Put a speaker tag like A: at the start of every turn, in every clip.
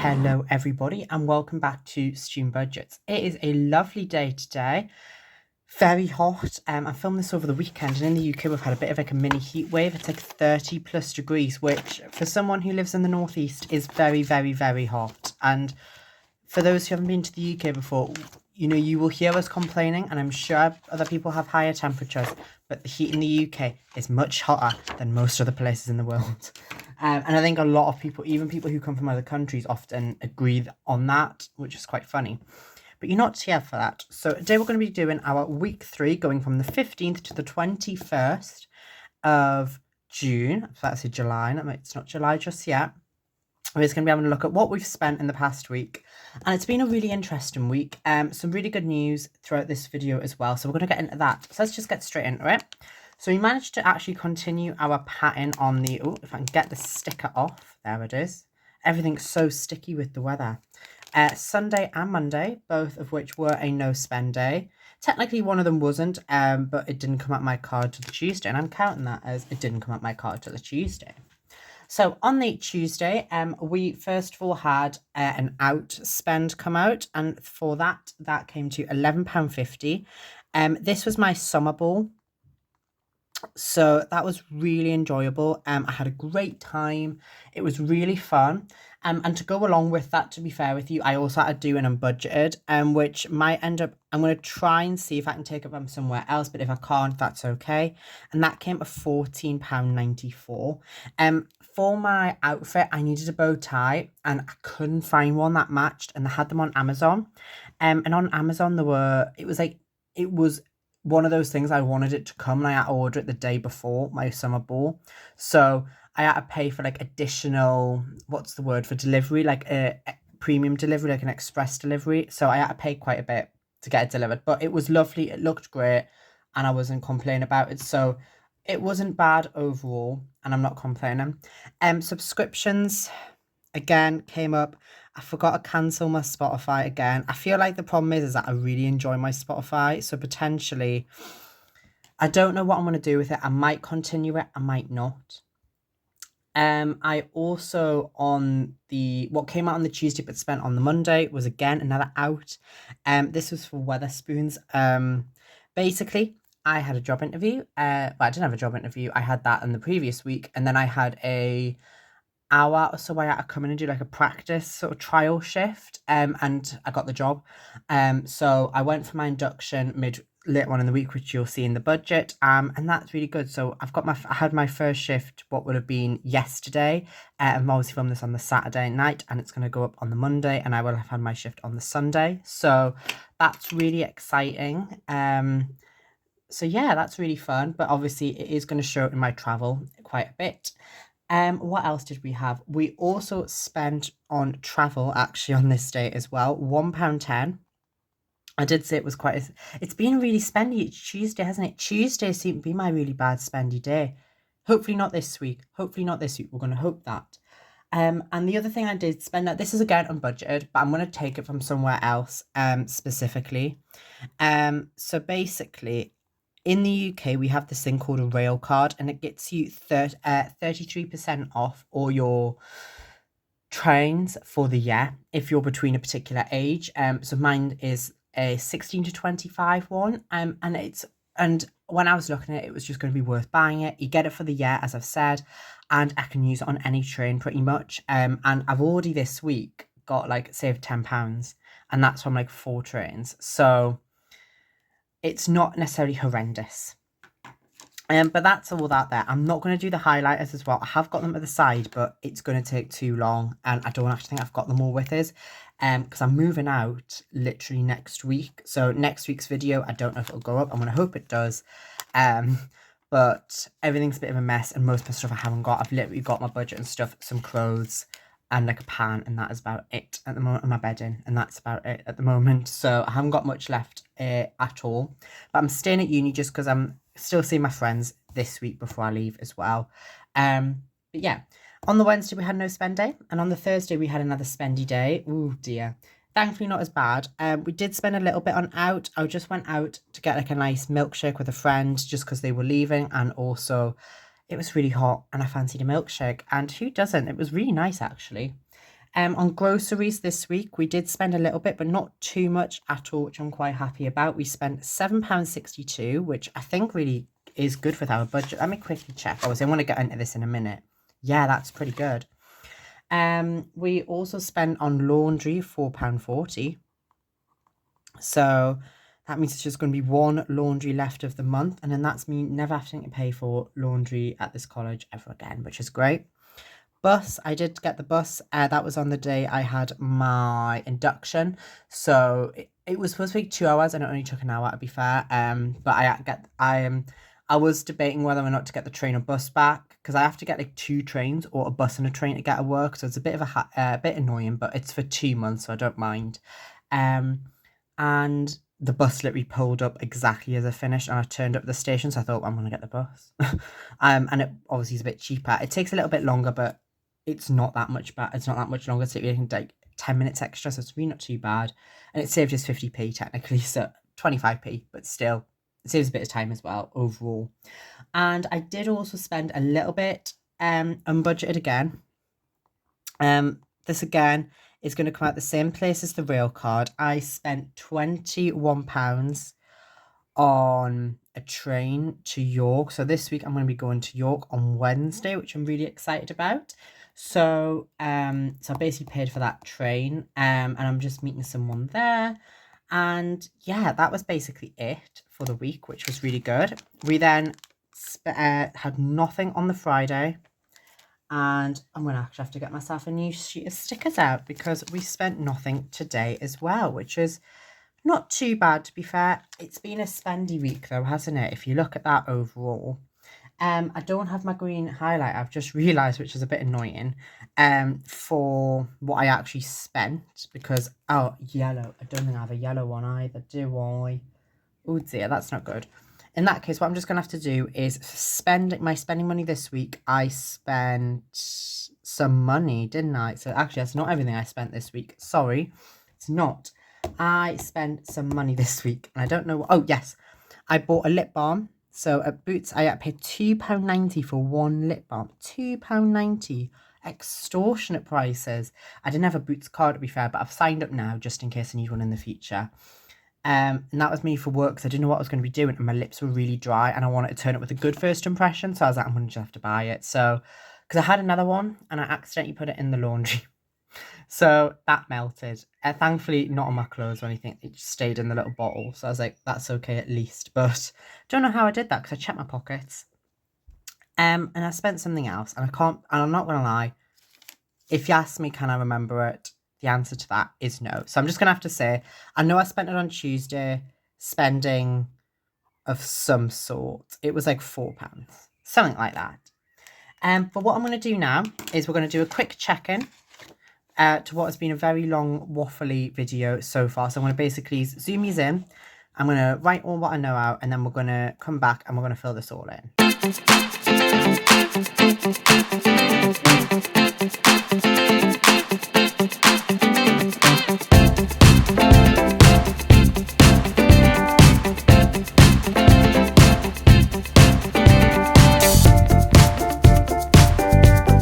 A: Hello, everybody, and welcome back to Student Budgets. It is a lovely day today, very hot. I filmed this over the weekend, and in the UK, we've had a bit of like a mini heat wave. It's like 30 plus degrees, which for someone who lives in the northeast is very, very, very hot. And for those who haven't been to the UK before, you will hear us complaining, and I'm sure other people have higher temperatures, but the heat in the UK is much hotter than most other places in the world. And I think a lot of people, even people who come from other countries, often agree on that, which is quite funny. But you're not here for that. So today we're going to be doing our week 3, going from the 15th to the 21st of June. So that's July. It's not July just yet. We're just going to be having a look at what we've spent in the past week. And it's been a really interesting week. Some really good news throughout this video as well. So we're going to get into that. So let's just get straight into it. So we managed to actually continue our pattern on the... Oh, if I can get the sticker off. There it is. Everything's so sticky with the weather. Sunday and Monday, both of which were a no-spend day. Technically, one of them wasn't, but it didn't come up my card till the Tuesday. And I'm counting that as it didn't come up my card till the Tuesday. So on the Tuesday, we first of all had an outspend come out, and for that came to £11.50. This was my summer ball, so that was really enjoyable. I had a great time. It was really fun. And to go along with that, to be fair with you, I also had to do an unbudgeted, which might end up, I'm going to try and see if I can take it from somewhere else, but if I can't, that's okay. And that came to £14.94. For my outfit, I needed a bow tie, and I couldn't find one that matched, and they had them on Amazon. And on Amazon, it was one of those things I wanted it to come, and I had to order it the day before my summer ball. So I had to pay for like additional, what's the word for delivery, like a premium delivery, like an express delivery. So I had to pay quite a bit to get it delivered, but it was lovely. It looked great, and I wasn't complaining about it. So it wasn't bad overall, and I'm not complaining. Subscriptions again came up. I forgot to cancel my Spotify again. I feel like the problem is that I really enjoy my Spotify, so potentially I don't know what I'm going to do with it. I might continue it, I might not. I also what came out on the Tuesday but spent on the Monday was again another out. This was for Weatherspoons. Basically, I had a job interview. Well, I didn't have a job interview. I had that in the previous week, and then I had a hour or so I had to come in and do like a practice sort of trial shift. And I got the job. So I went for my induction later on in the week, which you'll see in the budget. And that's really good. So I had my first shift, what would have been yesterday. I've obviously filmed this on the Saturday night, and it's going to go up on the Monday, and I will have had my shift on the Sunday. So that's really exciting. So yeah, that's really fun, but obviously it is going to show in my travel quite a bit. What else did we have? We also spent on travel actually on this day as well, £1.10. I did say it was it's been really spendy. It's Tuesday, hasn't it? Tuesday seemed to be my really bad spendy day. Hopefully not this week. Hopefully not this week. We're going to hope that. And the other thing I did spend, this is again unbudgeted, but I'm going to take it from somewhere else, specifically. So basically, in the UK, we have this thing called a rail card, and it gets you 33% off all your trains for the year if you're between a particular age. So mine is a 16 to 25 one. And when I was looking at it, it was just going to be worth buying it. You get it for the year, as I've said, and I can use it on any train pretty much. And I've already this week got saved £10, and that's from 4 trains. So it's not necessarily horrendous. But that's all that there. I'm not going to do the highlighters as well. I have got them at the side, but it's going to take too long, and I don't actually think I've got them all with us. Because I'm moving out literally next week. So next week's video, I don't know if it'll go up. I'm going to hope it does. But everything's a bit of a mess, and most of the stuff I haven't got. I've literally got my budget and stuff, some clothes, and a pan, and that is about it at the moment, and my bedding, and that's about it at the moment. So I haven't got much left at all. But I'm staying at uni just because I'm still seeing my friends this week before I leave as well. But yeah, on the Wednesday we had no spend day, and on the Thursday we had another spendy day. Oh dear. Thankfully not as bad. We did spend a little bit on out. I just went out to get a nice milkshake with a friend just because they were leaving, and also it was really hot and I fancied a milkshake, and who doesn't? It was really nice actually. On groceries this week, we did spend a little bit, but not too much at all, which I'm quite happy about. We spent £7.62, which I think really is good with our budget. Let me quickly check. I want to get into this in a minute. Yeah, that's pretty good. We also spent on laundry £4.40. So that means it's just going to be one laundry left of the month. And then that's me never having to pay for laundry at this college ever again, which is great. Bus, I did get the bus. That was on the day I had my induction. So it was supposed to be 2 hours and it only took an hour, to be fair. But I was debating whether or not to get the train or bus back, because I have to get like 2 trains or a bus and a train to get to work. So it's a bit of a bit annoying, but it's for 2 months, so I don't mind. And the bus literally pulled up exactly as I finished, and I turned up at the station, so I thought, I'm gonna get the bus. And it obviously is a bit cheaper. It takes a little bit longer, but it's not that much bad. It's not that much longer. It's like 10 minutes extra, so it's really not too bad. And it saved us 50p technically, so 25p, but still, it saves a bit of time as well overall. And I did also spend a little bit unbudgeted again. This again is going to come out the same place as the rail card. I spent £21 on a train to York. So this week I'm going to be going to York on Wednesday, which I'm really excited about. So I basically paid for that train, and I'm just meeting someone there. And yeah, that was basically it for the week, which was really good. We then had nothing on the Friday. And I'm going to actually have to get myself a new sheet of stickers out, because we spent nothing today as well, which is not too bad, to be fair. It's been a spendy week though, hasn't it? If you look at that overall. I don't have my green highlight, I've just realised, which is a bit annoying, for what I actually spent, because, oh, yellow. I don't think I have a yellow one either, do I? Oh dear, that's not good. In that case, what I'm just going to have to do is spend my spending money this week. I spent some money, didn't I? So actually, that's not everything I spent this week. Sorry, it's not. I spent some money this week, and I don't know. Oh, yes. I bought a lip balm. So at Boots, I paid £2.90 for one lip balm. £2.90. Extortionate prices. I didn't have a Boots card, to be fair, but I've signed up now just in case I need one in the future. And that was me for work, because I didn't know what I was going to be doing, and my lips were really dry, and I wanted to turn up with a good first impression. So I was like, I'm going to just have to buy it. So, because I had another one, and I accidentally put it in the laundry. So that melted. Thankfully, not on my clothes or anything. It just stayed in the little bottle. So I was like, that's okay at least. But don't know how I did that, because I checked my pockets. And I spent something else, and I'm not going to lie. If you ask me, can I remember it? The answer to that is no. So I'm just going to have to say, I know I spent it on Tuesday, spending of some sort. It was like £4, something like that. But what I'm going to do now is we're going to do a quick check-in to what has been a very long, waffly video so far. So I'm going to basically zoom these in. I'm going to write all what I know out, and then we're going to come back and we're going to fill this all in.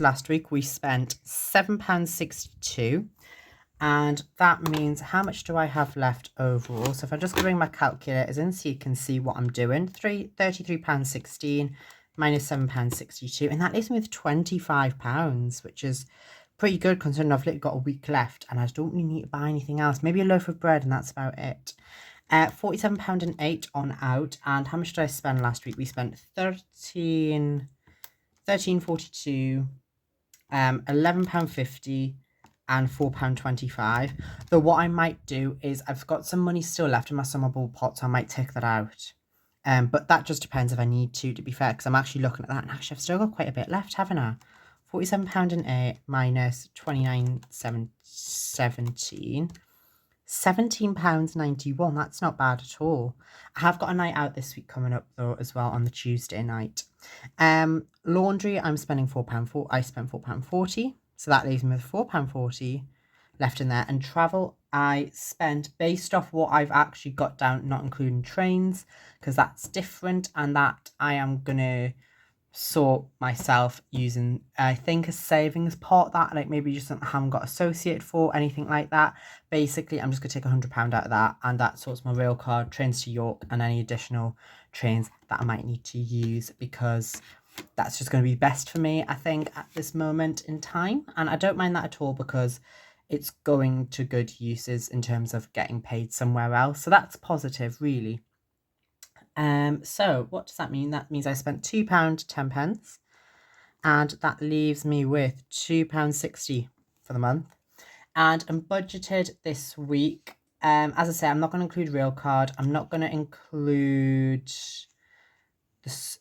A: Last week we spent £7.62, and that means, how much do I have left overall? So if I just bring my calculators in so you can see what I'm doing, £33.16 minus £7.62, and that leaves me with £25, which is pretty good considering I've literally got a week left and I don't really need to buy anything else. Maybe a loaf of bread, and that's about it. £47.08 on out. And how much did I spend last week? We spent £13.42, £11.50 and £4.25. Though what I might do is, I've got some money still left in my summer ball pot, so I might take that out. But that just depends if I need to be fair, because I'm actually looking at that, and actually I've still got quite a bit left, haven't I? £47.08 minus £29.17, £17.91. That's not bad at all. I have got a night out this week coming up though as well, on the Tuesday night. Laundry, I'm spending £4. I spent £4.40, so that leaves me with £4.40 left in there. And travel, I spent, based off what I've actually got down, not including trains, because that's different, and that I am gonna sort myself using, I think, a savings pot that like maybe just haven't got associated for, anything like that. Basically, I'm just gonna take £100 out of that, and that sorts my rail card, trains to York, and any additional trains that I might need to use, because that's just going to be best for me, I think, at this moment in time. And I don't mind that at all, because it's going to good uses in terms of getting paid somewhere else. So that's positive, really. So what does that mean? That means I spent £2.10, and that leaves me with £2.60 for the month. And I'm budgeted this week. As I say, I'm not going to include rail card. I'm not going to include this.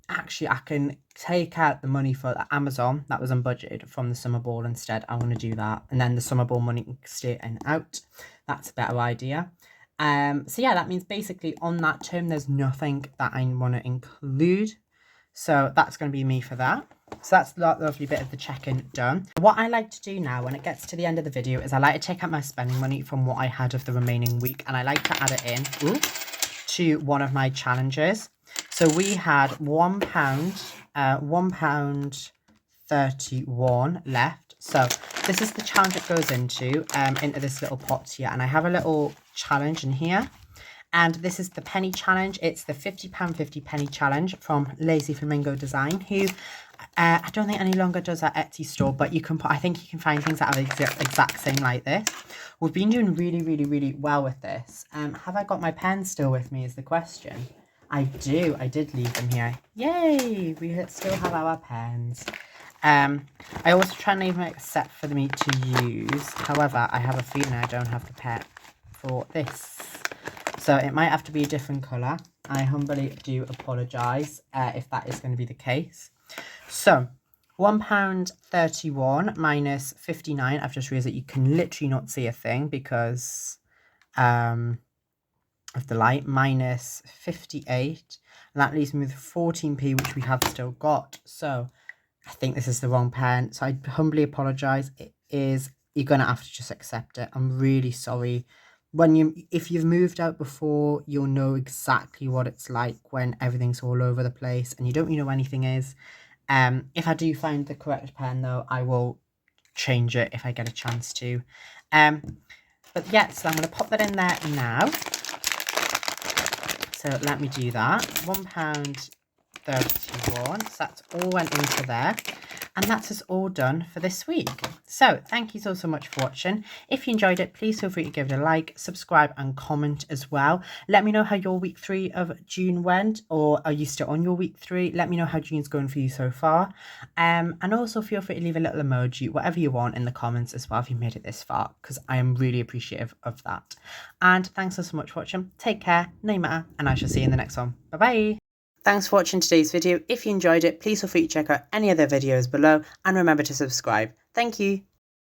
A: Actually, I can take out the money for Amazon that was unbudgeted from the summer ball instead. I'm going to do that, and then the summer ball money can stay in out. That's a better idea. So yeah, that means basically on that term, there's nothing that I want to include. So that's going to be me for that. So that's that lovely bit of the check-in done. What I like to do now when it gets to the end of the video is I like to take out my spending money from what I had of the remaining week, and I like to add it in to one of my challenges. So we had £1.31 left. So this is the challenge it goes into this little pot here, and I have a little challenge in here. And this is the penny challenge. It's the £50.50 penny challenge from Lazy Flamingo Design, who I don't think any longer does our Etsy store, but you can I think you can find things that are exact same like this. We've been doing really well with this. Have I got my pens still with me is the question. I do. I did leave them here. Yay! We still have our pens. I also try and leave a set for me to use. However, I have a feeling I don't have the pen for this. So it might have to be a different colour. I humbly do apologise if that is going to be the case. So £1.31 minus 59. I've just realised that you can literally not see a thing because of the light, minus 58. And that leaves me with 14p, which we have still got. So I think this is the wrong pen. So I humbly apologise. It is, you're going to have to just accept it. I'm really sorry. If you've moved out before, you'll know exactly what it's like when everything's all over the place and you don't really know where anything is. If I do find the correct pen though, I will change it if I get a chance to. But yeah, so I'm going to pop that in there now. So let me do that. £1.31. So that's all went into there. And that's us all done for this week. So thank you so much for watching. If you enjoyed it, please feel free to give it a like, subscribe and comment as well. Let me know how your week 3 of June went, or are you still on your week 3? Let me know how June's going for you so far. And also feel free to leave a little emoji, whatever you want, in the comments as well if you made it this far, because I am really appreciative of that. And thanks so much for watching. Take care, no matter, and I shall see you in the next one. Bye bye. Thanks for watching today's video. If you enjoyed it, please feel free to check out any other videos below and remember to subscribe. Thank you.